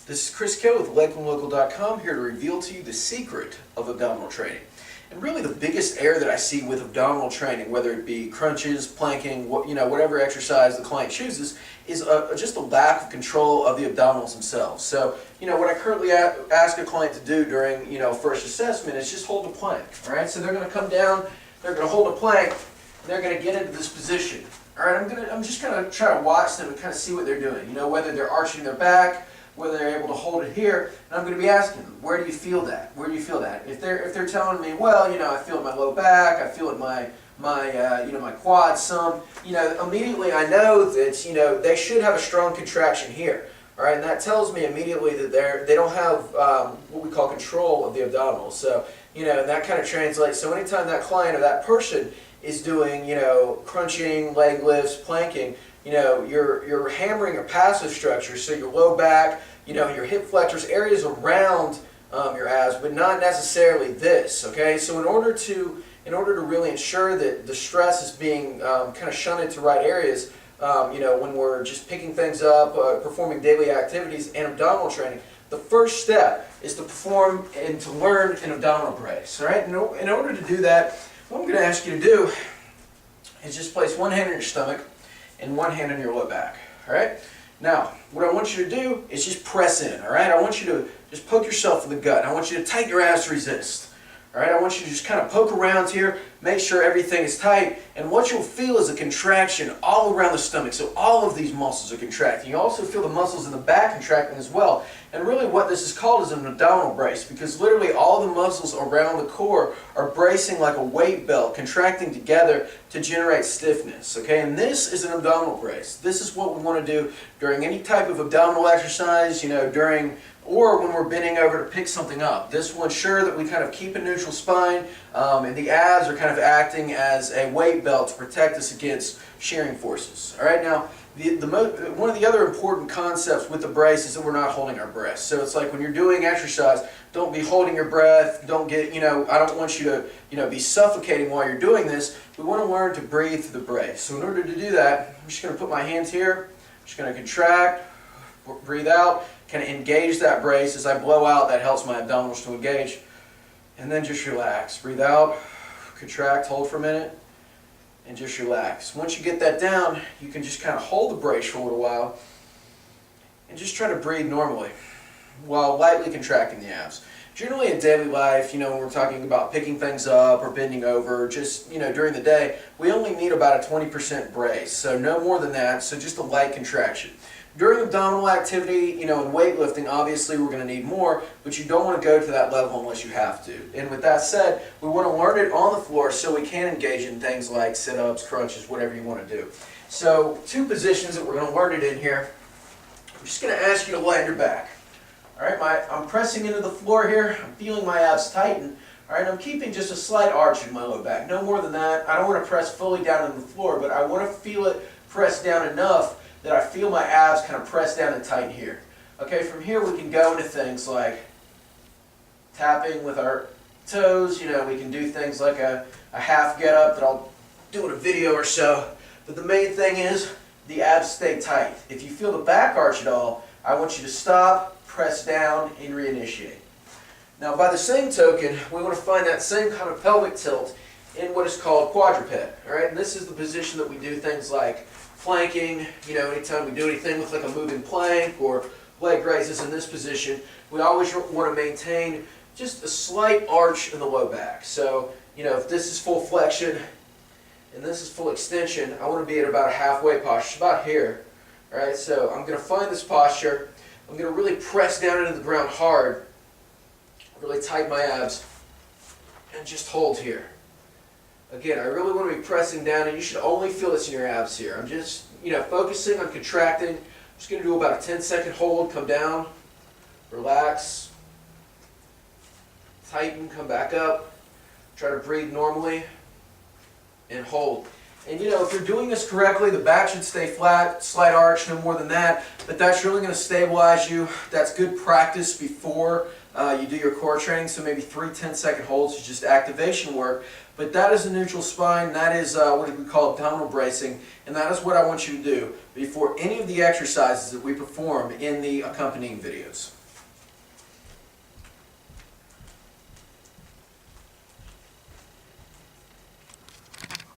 This is Chris Kill with LakelandLocal.com, here to reveal to you the secret of abdominal training. And really the biggest error that I see with abdominal training, whether it be crunches, planking, whatever exercise the client chooses, is just a lack of control of the abdominals themselves. So, what I currently ask a client to do during, first assessment is just hold a plank. All right, so they're going to come down, they're going to hold a plank, and they're going to get into this position. All right, I'm just going to try to watch them and kind of see what they're doing. Whether they're arching their back, whether they're able to hold it here, and I'm going to be asking them, where do you feel that? Where do you feel that? If they're telling me, well, I feel it in my low back, I feel it in my quad some, immediately I know that they should have a strong contraction here. All right, and that tells me immediately that they don't have what we call control of the abdominals. So, and that kind of translates. So anytime that client or that person is doing, crunching, leg lifts, planking, you're hammering a passive structure, so your low back, your hip flexors, areas around your abs, but not necessarily this. Okay, so in order to really ensure that the stress is being kind of shunted to right areas, when we're just picking things up, performing daily activities and abdominal training, the first step is to perform and to learn an abdominal brace. All right, in order to do that, what I'm going to ask you to do is just place one hand on your stomach and one hand on your low back. All right? Now, what I want you to do is just press in. All right? I want you to just poke yourself in the gut. I want you to tighten your abs to resist. All right? I want you to just kind of poke around here, make sure everything is tight, and what you'll feel is a contraction all around the stomach. So all of these muscles are contracting. You also feel the muscles in the back contracting as well. And really what this is called is an abdominal brace, because literally all the muscles around the core are bracing like a weight belt, contracting together to generate stiffness. Okay, and this is an abdominal brace. This is what we want to do during any type of abdominal exercise, or when we're bending over to pick something up. This will ensure that we kind of keep a neutral spine, and the abs are kind of acting as a weight belt to protect us against shearing forces. All right, now one of the other important concepts with the brace is that we're not holding our breath. So it's like when you're doing exercise, don't be holding your breath. Don't get, I don't want you to, be suffocating while you're doing this. We want to learn to breathe through the brace. So in order to do that, I'm just going to put my hands here. I'm just going to contract, breathe out, kind of engage that brace. As I blow out, that helps my abdominals to engage. And then just relax. Breathe out, contract, hold for a minute, and just relax. Once you get that down, you can just kind of hold the brace for a little while and just try to breathe normally while lightly contracting the abs. Generally in daily life, when we're talking about picking things up or bending over, just, during the day, we only need about a 20% brace. So no more than that, so just a light contraction. During abdominal activity, in weightlifting, obviously we're going to need more, but you don't want to go to that level unless you have to. And with that said, we want to learn it on the floor so we can engage in things like sit-ups, crunches, whatever you want to do. So, two positions that we're going to learn it in here. I'm just going to ask you to lay on your back. All right, I'm pressing into the floor here. I'm feeling my abs tighten. All right, I'm keeping just a slight arch in my low back. No more than that. I don't want to press fully down into the floor, but I want to feel it press down enough that I feel my abs kind of press down and tighten here. Okay, from here we can go into things like tapping with our toes. We can do things like a half get up that I'll do in a video or so. But the main thing is the abs stay tight. If you feel the back arch at all, I want you to stop, press down, and reinitiate. Now by the same token, we want to find that same kind of pelvic tilt in what is called quadruped. All right, and this is the position that we do things like planking, anytime we do anything with like a moving plank or leg raises in this position, we always want to maintain just a slight arch in the low back. So, if this is full flexion and this is full extension, I want to be at about a halfway posture, about here. All right, so I'm going to find this posture. I'm going to really press down into the ground hard, really tighten my abs, and just hold here. Again, I really want to be pressing down, and you should only feel this in your abs here. I'm just, focusing on contracting. I'm just going to do about a 10-second hold, come down, relax, tighten, come back up, try to breathe normally, and hold. And if you're doing this correctly, the back should stay flat, slight arch, no more than that, but that's really going to stabilize you. That's good practice before You do your core training, so maybe 3 10-second holds is just activation work. But that is a neutral spine, that is what we call abdominal bracing, and that is what I want you to do before any of the exercises that we perform in the accompanying videos.